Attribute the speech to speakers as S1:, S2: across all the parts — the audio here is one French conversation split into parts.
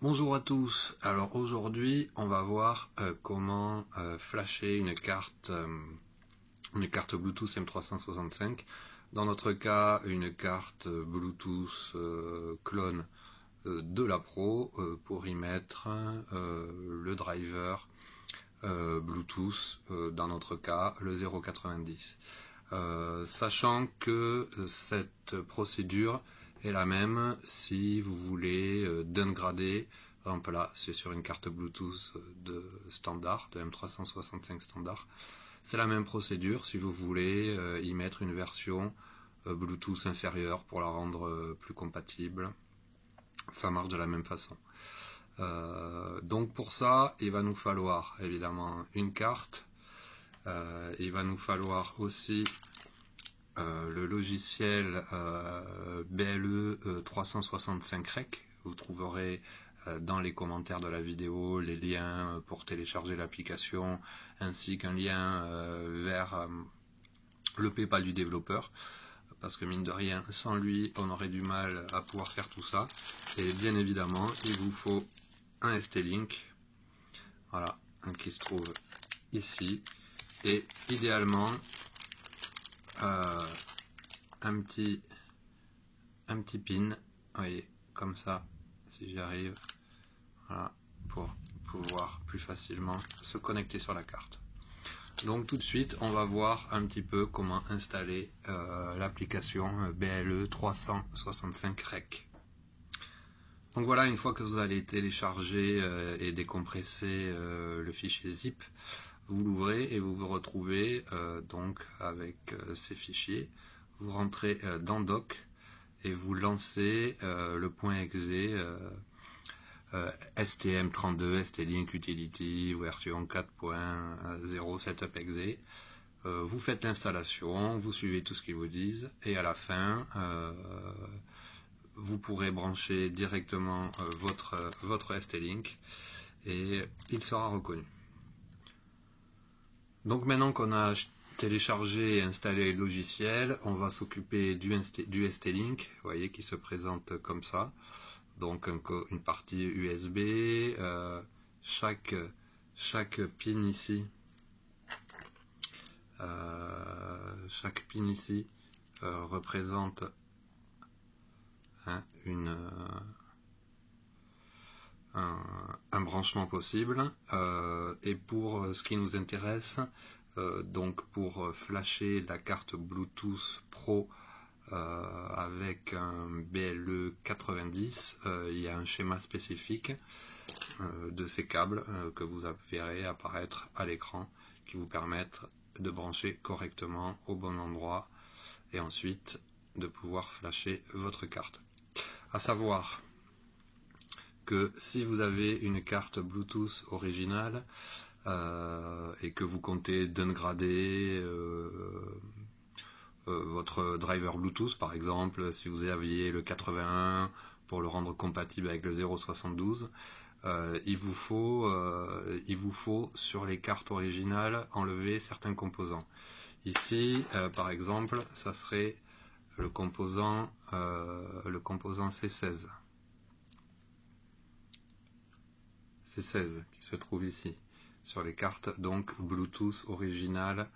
S1: Bonjour à tous, alors aujourd'hui on va voir comment flasher une carte Bluetooth M365. Dans notre cas, une carte Bluetooth clone de la Pro pour y mettre le driver Bluetooth, dans notre cas le 090. Sachant que cette procédure est la même si vous voulez downgrader. Par exemple là c'est sur une carte Bluetooth de standard, de M365 standard. C'est la même procédure si vous voulez y mettre une version Bluetooth inférieure pour la rendre plus compatible. Ça marche de la même façon. Donc pour ça il va nous falloir évidemment une carte. Il va nous falloir aussi le logiciel BLE 365 Rec. Vous trouverez dans les commentaires de la vidéo les liens pour télécharger l'application ainsi qu'un lien vers le PayPal du développeur, parce que mine de rien sans lui on aurait du mal à pouvoir faire tout ça. Et bien évidemment il vous faut un ST-Link, voilà, qui se trouve ici, et idéalement un petit pin, vous voyez, comme ça, si j'y arrive, voilà, pour pouvoir plus facilement se connecter sur la carte. Donc tout de suite on va voir un petit peu comment installer l'application BLE 365 Rec. Donc voilà, une fois que vous allez télécharger et décompresser le fichier zip, vous l'ouvrez et vous vous retrouvez donc avec ces fichiers. Vous rentrez dans Doc et vous lancez le point .exe STM32 ST-Link Utility version 4.0 Setup exe. Vous faites l'installation, vous suivez tout ce qu'ils vous disent et à la fin vous pourrez brancher directement votre ST-Link et il sera reconnu. Donc maintenant qu'on a téléchargé et installé le logiciel, on va s'occuper du ST-Link, vous voyez, qui se présente comme ça. Donc une partie USB, chaque pin ici, représente un branchement possible. Et pour ce qui nous intéresse, donc pour flasher la carte Bluetooth Pro avec un BLE 90, il y a un schéma spécifique de ces câbles que vous verrez apparaître à l'écran qui vous permettent de brancher correctement au bon endroit et ensuite de pouvoir flasher votre carte. À savoir que si vous avez une carte Bluetooth originale et que vous comptez downgrader votre driver Bluetooth, par exemple, si vous aviez le 81 pour le rendre compatible avec le 072, il vous faut sur les cartes originales enlever certains composants. Ici, par exemple, ça serait le composant C16. C16 qui se trouve ici sur les cartes donc Bluetooth originales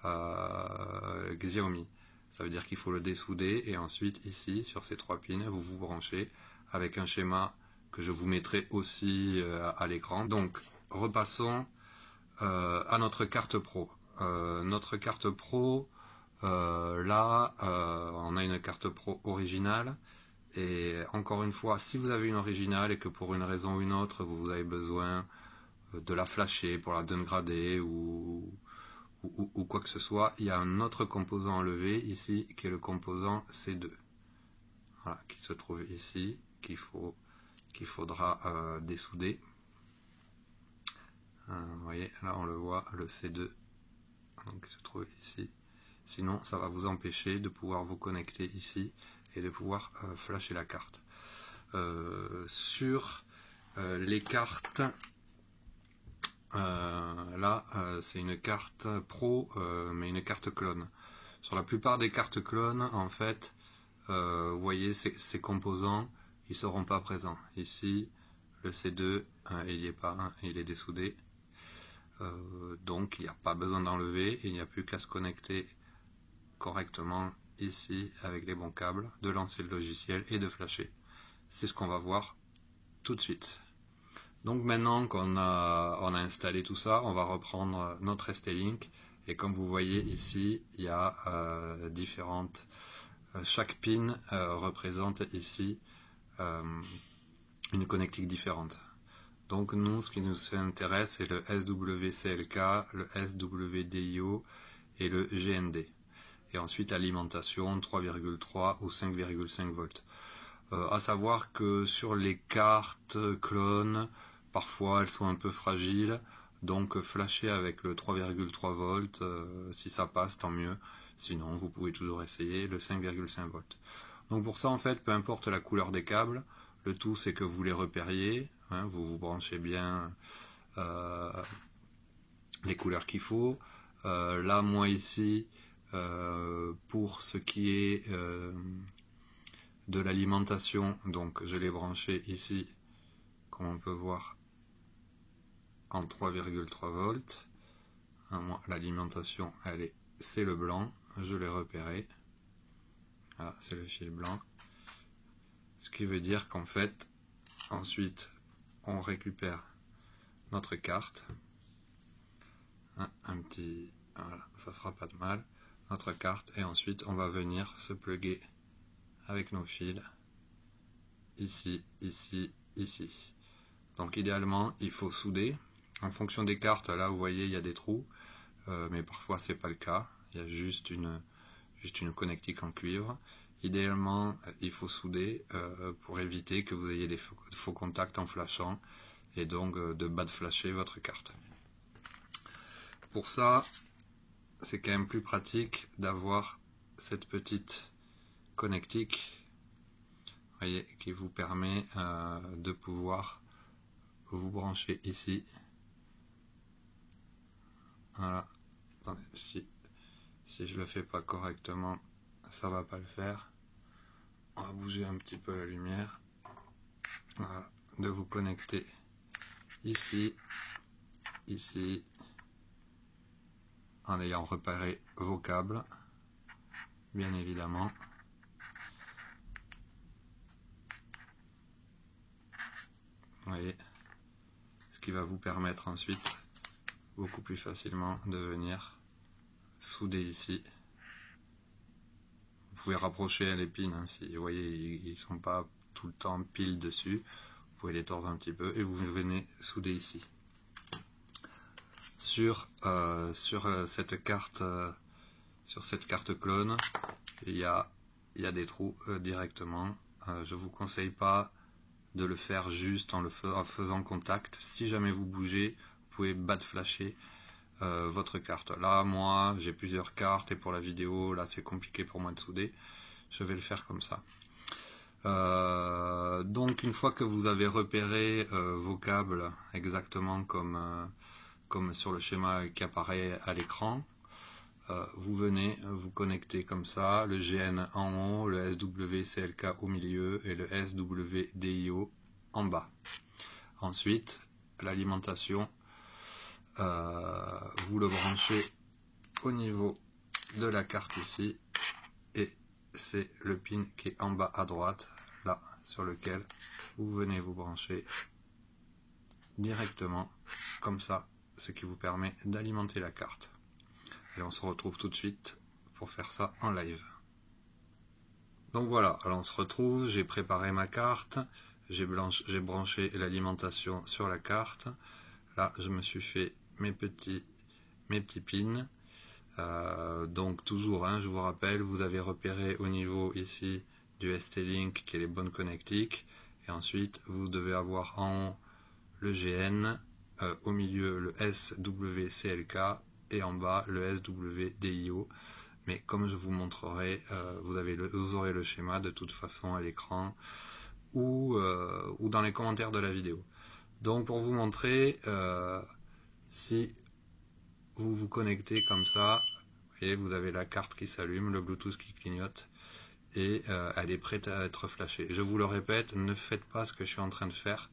S1: Xiaomi. Ça veut dire qu'il faut le dessouder et ensuite ici sur ces trois pins vous vous branchez avec un schéma que je vous mettrai aussi à l'écran. Donc repassons à notre carte Pro. Notre carte Pro, là on a une carte Pro originale. Et encore une fois, si vous avez une originale et que pour une raison ou une autre vous avez besoin de la flasher pour la downgrader ou quoi que ce soit, il y a un autre composant à enlever ici qui est le composant C2, voilà, qui se trouve ici, qu'il faudra dessouder. Vous voyez, là on le voit, le C2 donc, qui se trouve ici. Sinon ça va vous empêcher de pouvoir vous connecter ici et de pouvoir flasher la carte. Sur les cartes, là c'est une carte Pro, mais une carte clone. Sur la plupart des cartes clones, en fait, vous voyez ces composants, ils ne seront pas présents. Ici, Le C2, il n'y est pas, il est dessoudé. Donc il n'y a pas besoin d'enlever, il n'y a plus qu'à se connecter correctement ici avec les bons câbles, de lancer le logiciel et de flasher. C'est ce qu'on va voir tout de suite. Donc maintenant qu'on a installé tout ça, on va reprendre notre ST-Link et comme vous voyez ici, il y a différentes... chaque pin représente ici une connectique différente. Donc nous, ce qui nous intéresse, c'est le SWCLK, le SWDIO et le GND. Et ensuite l'alimentation 3,3 ou 5,5 volts. À savoir que sur les cartes clones, parfois elles sont un peu fragiles, donc flasher avec le 3,3 volts, si ça passe tant mieux, sinon vous pouvez toujours essayer le 5,5 volts. Donc pour ça en fait, peu importe la couleur des câbles, le tout c'est que vous les repériez, hein, vous vous branchez bien les couleurs qu'il faut. Là moi ici, pour ce qui est de l'alimentation, donc je l'ai branché ici, comme on peut voir, en 3,3 volts. L'alimentation, c'est le blanc, je l'ai repéré. Voilà, c'est le fil blanc. Ce qui veut dire qu'en fait, ensuite, on récupère notre carte. Un petit, voilà, ça fera pas de mal. Notre carte, et ensuite, on va venir se plugger avec nos fils. Ici, ici, ici. Donc idéalement, il faut souder. En fonction des cartes, là, vous voyez, il y a des trous. Mais parfois, c'est pas le cas. Il y a juste une connectique en cuivre. Idéalement, il faut souder pour éviter que vous ayez des faux contacts en flashant et donc de bad flasher votre carte. Pour ça, c'est quand même plus pratique d'avoir cette petite connectique, voyez, qui vous permet de pouvoir vous brancher ici. Voilà. Attendez, si je le fais pas correctement, ça va pas le faire. On va bouger un petit peu la lumière. Voilà. De vous connecter ici, ici, en ayant repéré vos câbles, bien évidemment. Vous voyez, ce qui va vous permettre ensuite beaucoup plus facilement de venir souder ici. Vous pouvez rapprocher les pins, hein, si vous voyez ils ne sont pas tout le temps pile dessus, vous pouvez les tordre un petit peu et vous venez souder ici. Sur cette carte clone, il y a des trous directement. Je vous conseille pas de le faire juste en faisant contact. Si jamais vous bougez, vous pouvez bad flasher votre carte. Là, moi, j'ai plusieurs cartes et pour la vidéo, là, c'est compliqué pour moi de souder. Je vais le faire comme ça. Donc, une fois que vous avez repéré vos câbles exactement comme sur le schéma qui apparaît à l'écran, vous venez vous connecter comme ça, le GN en haut, le SWCLK au milieu et le SWDIO en bas. Ensuite, l'alimentation, vous le branchez au niveau de la carte ici et c'est le pin qui est en bas à droite, là, sur lequel vous venez vous brancher directement comme ça, ce qui vous permet d'alimenter la carte. Et on se retrouve tout de suite pour faire ça en live. Donc voilà, alors on se retrouve, j'ai préparé ma carte, j'ai branché l'alimentation sur la carte. Là, je me suis fait mes petits pins. Donc toujours, hein, je vous rappelle, vous avez repéré au niveau ici du ST-Link qui est les bonnes connectiques. Et ensuite, vous devez avoir en haut le GN, au milieu le SWCLK et en bas le SWDIO. Mais comme je vous montrerai, vous aurez le schéma de toute façon à l'écran ou dans les commentaires de la vidéo. Donc pour vous montrer, si vous vous connectez comme ça, et vous avez la carte qui s'allume, le Bluetooth qui clignote, et elle est prête à être flashée. Je vous le répète, ne faites pas ce que je suis en train de faire.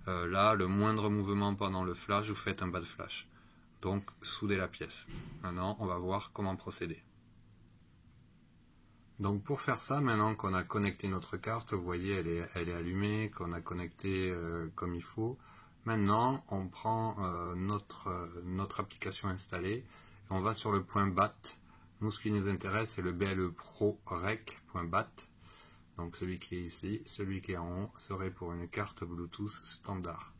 S1: Là, le moindre mouvement pendant le flash, vous faites un bas de flash. Donc, soudez la pièce. Maintenant, on va voir comment procéder. Donc, pour faire ça, maintenant qu'on a connecté notre carte, vous voyez, elle est allumée, qu'on a connecté comme il faut. Maintenant, on prend notre application installée, et on va sur le point BAT. Nous, ce qui nous intéresse, c'est le BLE Pro Rec.bat. Donc celui qui est ici, celui qui est en haut, serait pour une carte Bluetooth standard.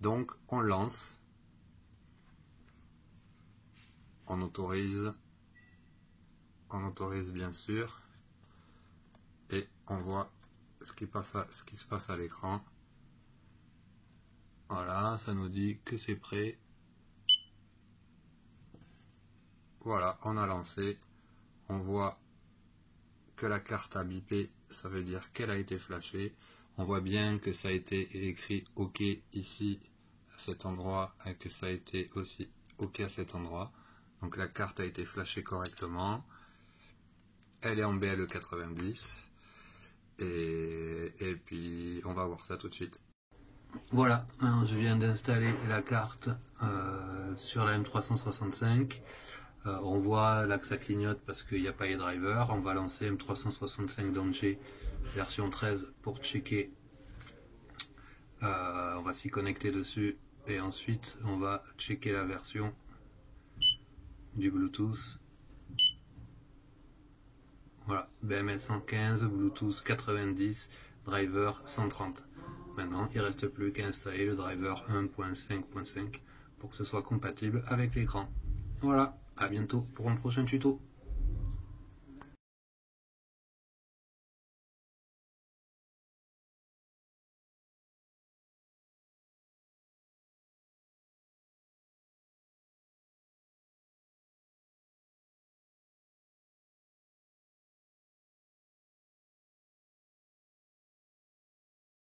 S1: Donc on lance, on autorise bien sûr, et on voit ce qui se passe à l'écran. Voilà, ça nous dit que c'est prêt. Voilà, on a lancé, on voit que la carte a bipé, ça veut dire qu'elle a été flashée. On voit bien que ça a été écrit OK ici à cet endroit et que ça a été aussi OK à cet endroit. Donc la carte a été flashée correctement. Elle est en BLE 90 et puis on va voir ça tout de suite. Voilà, je viens d'installer la carte sur la M365. On voit là que ça clignote parce qu'il n'y a pas les drivers. On va lancer M365 Danger version 13 pour checker. On va s'y connecter dessus et ensuite on va checker la version du Bluetooth. Voilà, BMS 115, Bluetooth 90, driver 130. Maintenant, il ne reste plus qu'à installer le driver 1.5.5 pour que ce soit compatible avec l'écran. Voilà, à bientôt pour un prochain tuto.